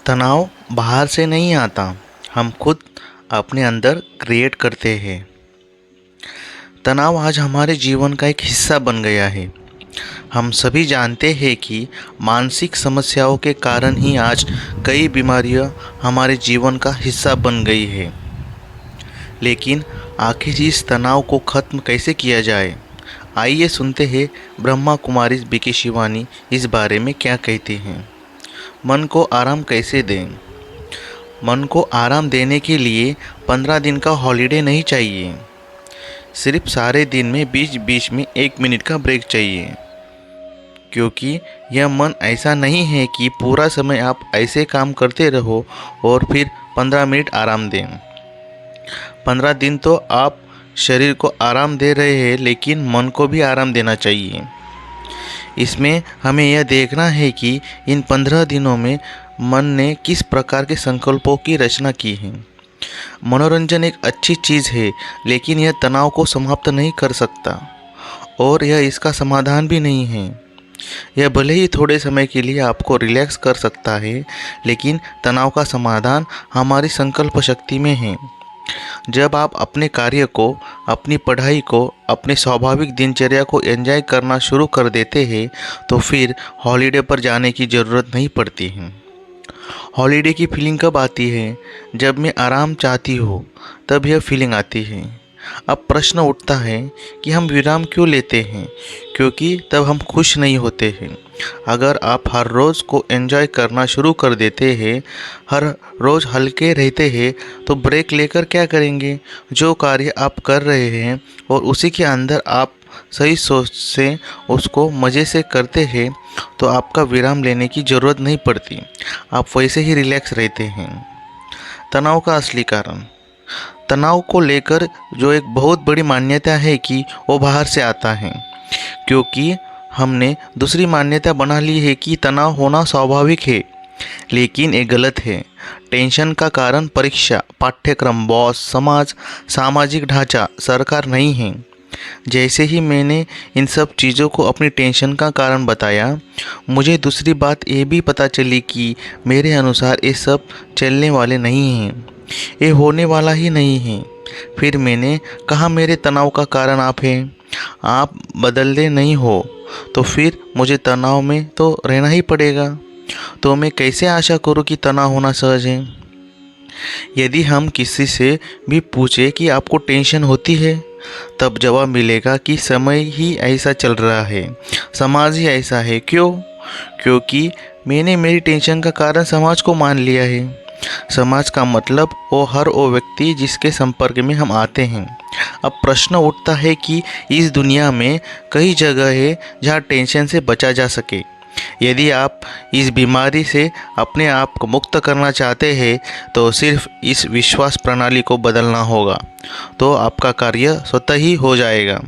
तनाव बाहर से नहीं आता, हम खुद अपने अंदर क्रिएट करते हैं। तनाव आज हमारे जीवन का एक हिस्सा बन गया है। हम सभी जानते हैं कि मानसिक समस्याओं के कारण ही आज कई बीमारियां हमारे जीवन का हिस्सा बन गई है। लेकिन आखिर इस तनाव को ख़त्म कैसे किया जाए? आइए सुनते हैं ब्रह्मा कुमारी बीके शिवानी इस बारे में क्या कहती हैं। मन को आराम कैसे दें? मन को आराम देने के लिए 15 दिन का हॉलिडे नहीं चाहिए। सिर्फ सारे दिन में बीच बीच में 1 मिनट का ब्रेक चाहिए, क्योंकि यह मन ऐसा नहीं है कि पूरा समय आप ऐसे काम करते रहो और फिर 15 मिनट आराम दें। 15 दिन तो आप शरीर को आराम दे रहे हैं, लेकिन मन को भी आराम देना चाहिए। इसमें हमें यह देखना है कि इन 15 दिनों में मन ने किस प्रकार के संकल्पों की रचना की है। मनोरंजन एक अच्छी चीज़ है, लेकिन यह तनाव को समाप्त नहीं कर सकता और यह इसका समाधान भी नहीं है। यह भले ही थोड़े समय के लिए आपको रिलैक्स कर सकता है, लेकिन तनाव का समाधान हमारी संकल्प शक्ति में है। जब आप अपने कार्य को, अपनी पढ़ाई को, अपने स्वाभाविक दिनचर्या को एंजॉय करना शुरू कर देते हैं, तो फिर हॉलिडे पर जाने की ज़रूरत नहीं पड़ती है। हॉलिडे की फीलिंग कब आती है? जब मैं आराम चाहती हूँ, तब यह फीलिंग आती है। अब प्रश्न उठता है कि हम विराम क्यों लेते हैं? क्योंकि तब हम खुश नहीं होते हैं। अगर आप हर रोज़ को एंजॉय करना शुरू कर देते हैं, हर रोज़ हल्के रहते हैं, तो ब्रेक लेकर क्या करेंगे? जो कार्य आप कर रहे हैं और उसी के अंदर आप सही सोच से उसको मज़े से करते हैं, तो आपका विराम लेने की ज़रूरत नहीं पड़ती। आप वैसे ही रिलैक्स रहते हैं। तनाव का असली कारण। तनाव को लेकर जो एक बहुत बड़ी मान्यता है कि वो बाहर से आता है, क्योंकि हमने दूसरी मान्यता बना ली है कि तनाव होना स्वाभाविक है। लेकिन ये गलत है। टेंशन का कारण परीक्षा, पाठ्यक्रम, बॉस, समाज, सामाजिक ढांचा, सरकार नहीं है। जैसे ही मैंने इन सब चीज़ों को अपनी टेंशन का कारण बताया, मुझे दूसरी बात ये भी पता चली कि मेरे अनुसार ये सब चलने वाले नहीं हैं, ये होने वाला ही नहीं है। फिर मैंने कहा, मेरे तनाव का कारण आप हैं, आप बदलते नहीं हो, तो फिर मुझे तनाव में तो रहना ही पड़ेगा। तो मैं कैसे आशा करूं कि तनाव होना सहज है? यदि हम किसी से भी पूछे कि आपको टेंशन होती है, तब जवाब मिलेगा कि समय ही ऐसा चल रहा है, समाज ही ऐसा है। क्यों? क्योंकि मैंने मेरी टेंशन का कारण समाज को मान लिया है। समाज का मतलब वो व्यक्ति जिसके संपर्क में हम आते हैं। अब प्रश्न उठता है कि इस दुनिया में कई जगह है जहाँ टेंशन से बचा जा सके। यदि आप इस बीमारी से अपने आप को मुक्त करना चाहते हैं, तो सिर्फ इस विश्वास प्रणाली को बदलना होगा, तो आपका कार्य स्वतः ही हो जाएगा।